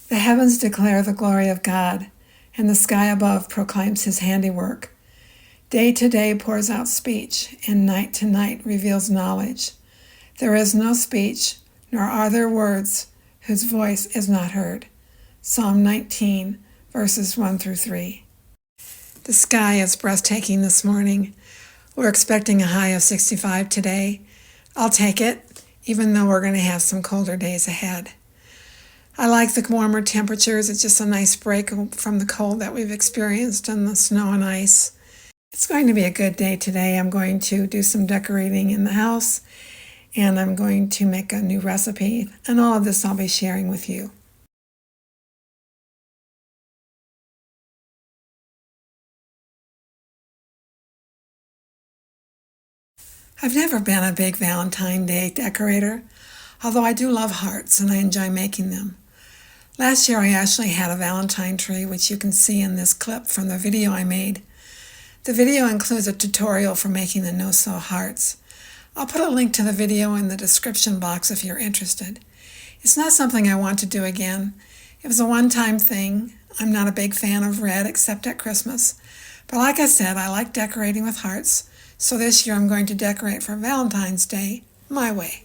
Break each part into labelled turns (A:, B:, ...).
A: The heavens declare the glory of God, and the sky above proclaims his handiwork. Day to day pours out speech, and night to night reveals knowledge. There is no speech, nor are there words whose voice is not heard. Psalm 19, verses 1 through 3. The sky is breathtaking this morning. We're expecting a high of 65 today. I'll take it, even though we're going to have some colder days ahead. I like the warmer temperatures. It's just a nice break from the cold that we've experienced and the snow and ice. It's going to be a good day today. I'm going to do some decorating in the house, and I'm going to make a new recipe, and all of this I'll be sharing with you. I've never been a big Valentine Day decorator, although I do love hearts and I enjoy making them. Last year I actually had a Valentine tree, which you can see in this clip from the video I made. The video includes a tutorial for making the no-sew hearts. I'll put a link to the video in the description box if you're interested. It's not something I want to do again. It was a one-time thing. I'm not a big fan of red except at Christmas. But like I said, I like decorating with hearts, so this year I'm going to decorate for Valentine's Day my way.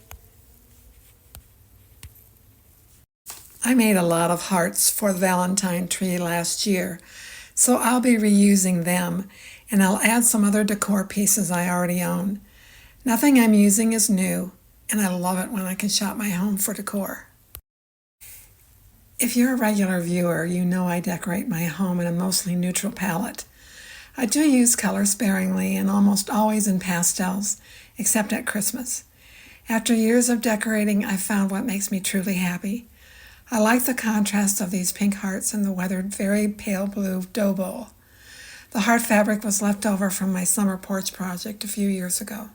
A: I made a lot of hearts for the Valentine tree last year, so I'll be reusing them, and I'll add some other decor pieces I already own. Nothing I'm using is new, and I love it when I can shop my home for decor. If you're a regular viewer, you know I decorate my home in a mostly neutral palette. I do use color sparingly and almost always in pastels, except at Christmas. After years of decorating, I've found what makes me truly happy. I like the contrast of these pink hearts and the weathered, very pale blue dough bowl. The heart fabric was left over from my summer porch project a few years ago.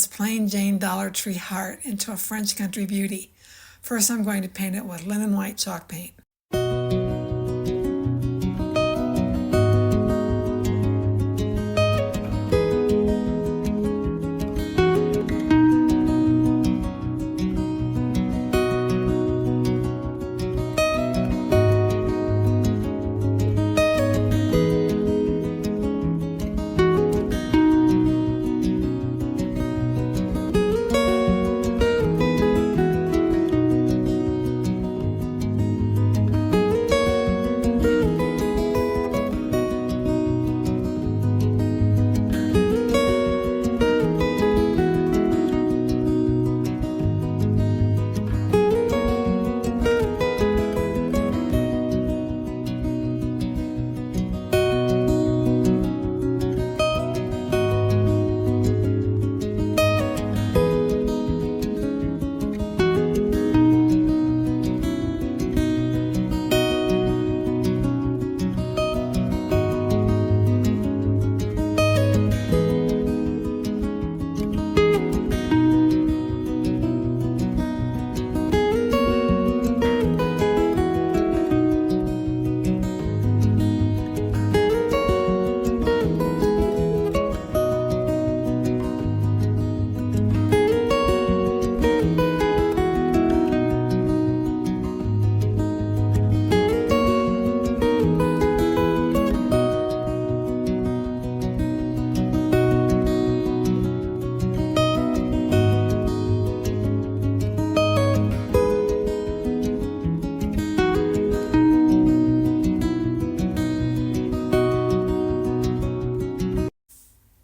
A: this plain Jane Dollar Tree heart into a French country beauty. First, I'm going to paint it with linen white chalk paint.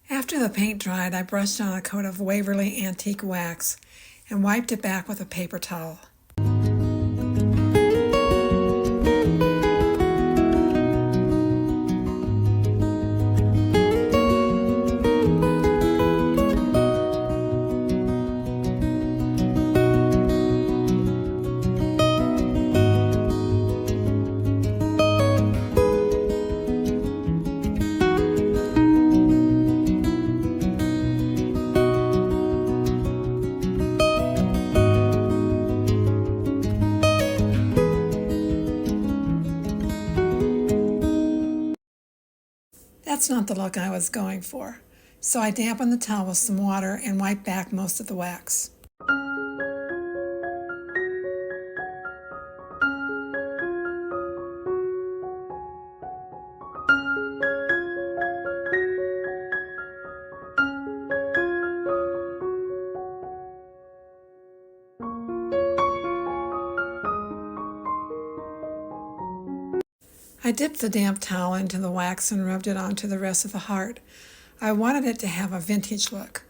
A: After the paint dried, I brushed on a coat of Waverly Antique Wax and wiped it back with a paper towel. That's not the look I was going for, so I dampened the towel with some water and wiped back most of the wax. I dipped the damp towel into the wax and rubbed it onto the rest of the heart. I wanted it to have a vintage look.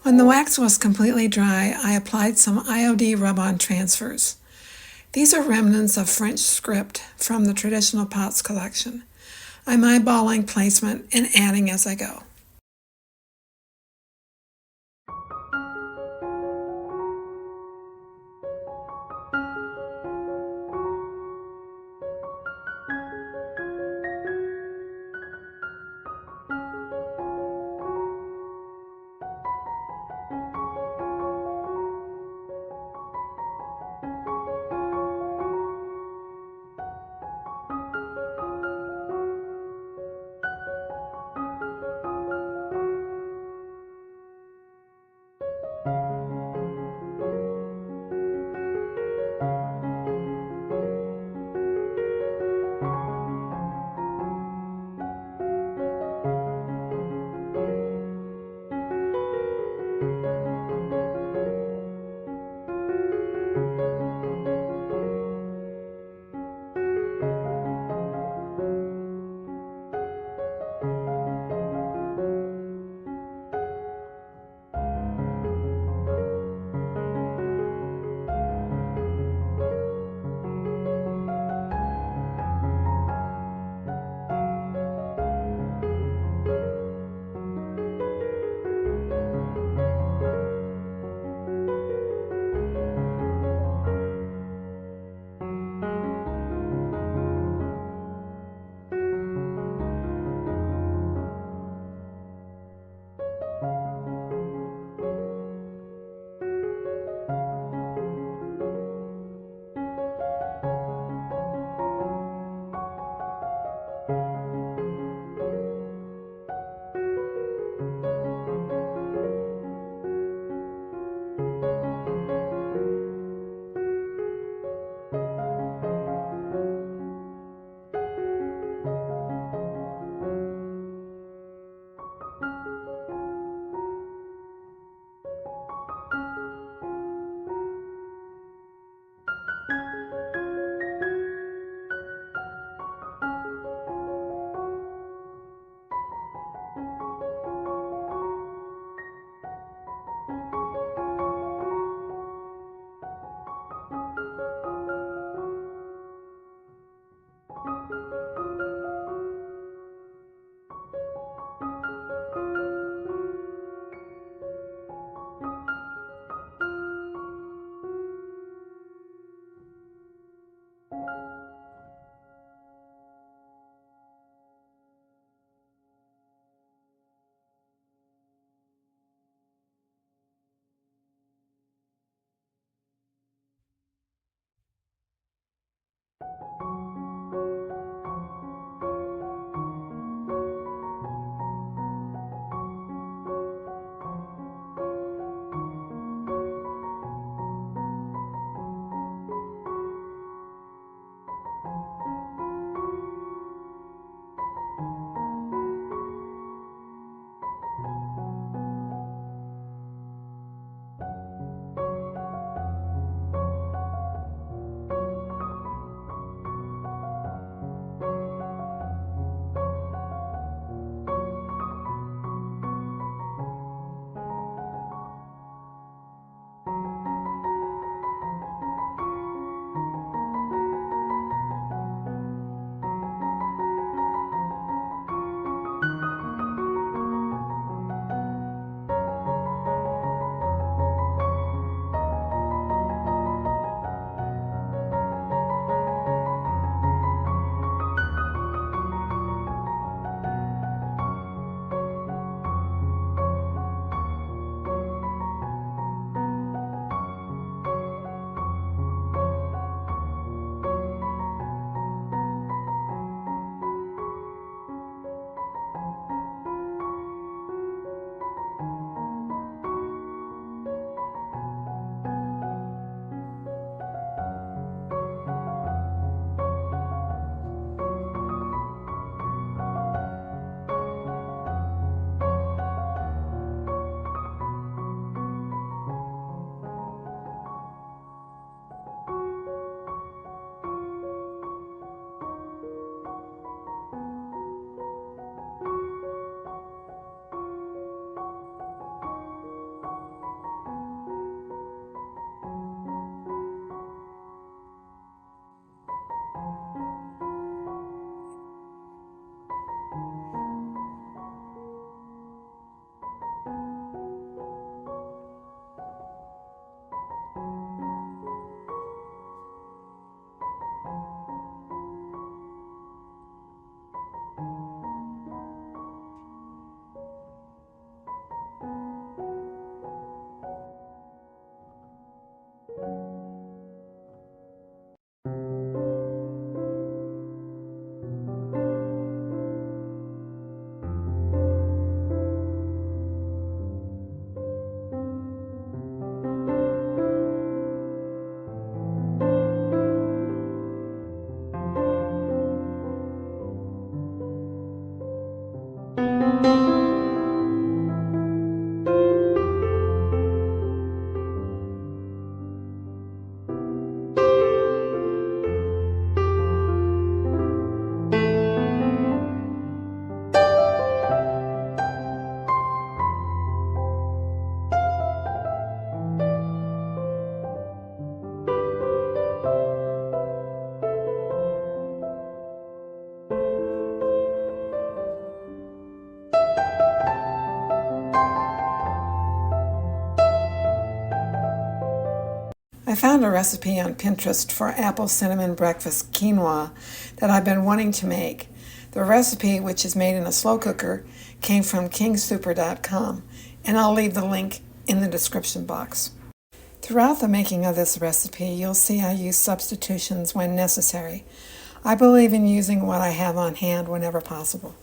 A: When the wax was completely dry, I applied some IOD rub-on transfers. These are remnants of French script from the traditional pots collection. I'm eyeballing placement and adding as I go. found a recipe on Pinterest for Apple-Cinnamon Breakfast quinoa that I've been wanting to make. The recipe, which is made in a slow cooker, came from kingsuper.com, and I'll leave the link in the description box. Throughout the making of this recipe, you'll see I use substitutions when necessary. I believe in using what I have on hand whenever possible.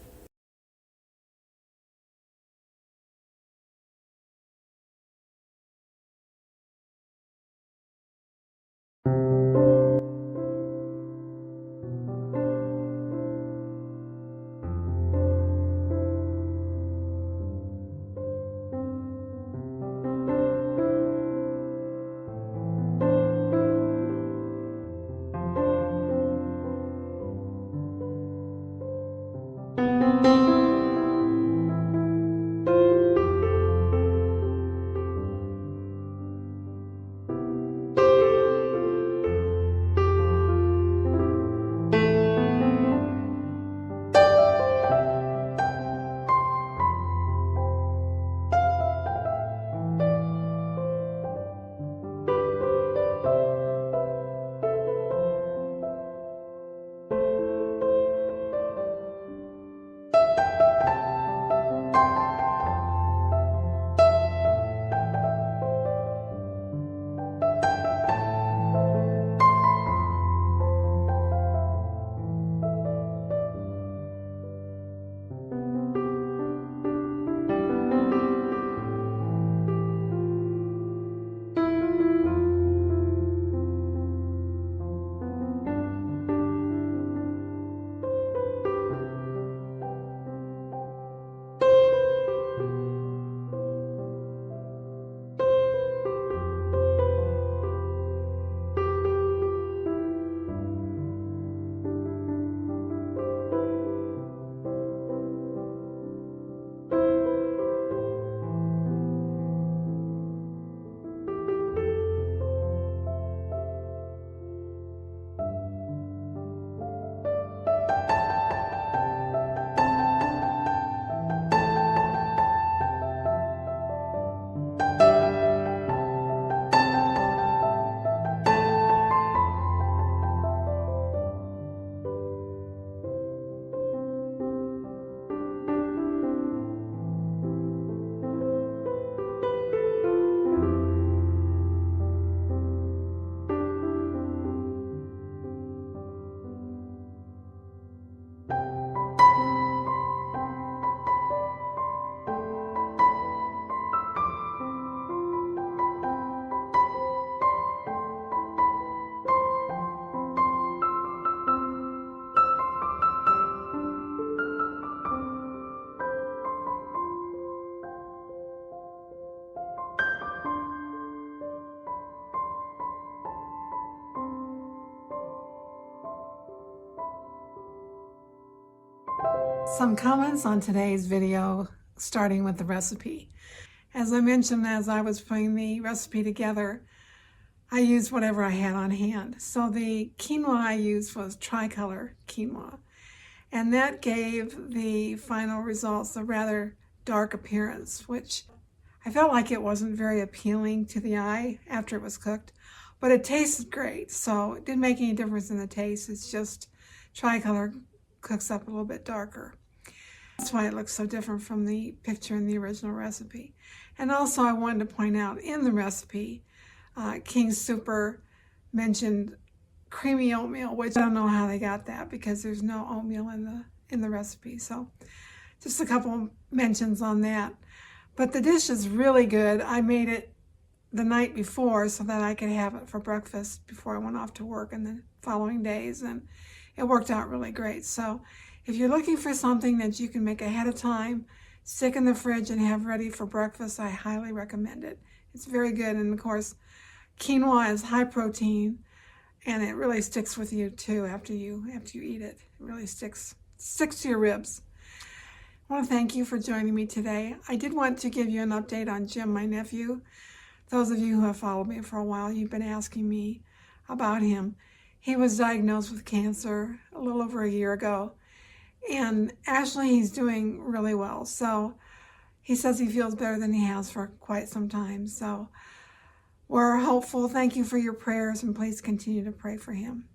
A: Some comments on today's video, starting with the recipe. As I mentioned, as I was putting the recipe together, I used whatever I had on hand. So the quinoa I used was tricolor quinoa, and that gave the final results a rather dark appearance, which I felt like it wasn't very appealing to the eye after it was cooked, but it tasted great, so it didn't make any difference in the taste. It's just tricolor cooks up a little bit darker. That's why it looks so different from the picture in the original recipe. And also I wanted to point out in the recipe, King Super mentioned creamy oatmeal, which I don't know how they got that because there's no oatmeal in the recipe. So just a couple mentions on that. But the dish is really good. I made it the night before so that I could have it for breakfast before I went off to work in the following days, and it worked out really great. So if you're looking for something that you can make ahead of time, stick in the fridge and have ready for breakfast, I highly recommend it. It's very good, and of course, quinoa is high protein, and it really sticks with you too after you eat it. It really sticks to your ribs. I want to thank you for joining me today. I did want to give you an update on Jim, my nephew. Those of you who have followed me for a while, you've been asking me about him. He was diagnosed with cancer a little over a year ago, and actually he's doing really well. So he says he feels better than he has for quite some time. So We're hopeful. Thank you for your prayers, and please continue to pray for him.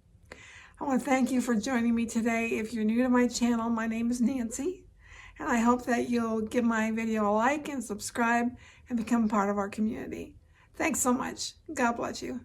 A: I want to thank you for joining me today. If you're new to my channel, my name is Nancy, and I hope that you'll give my video a like and subscribe and become part of our community. Thanks so much. God bless you.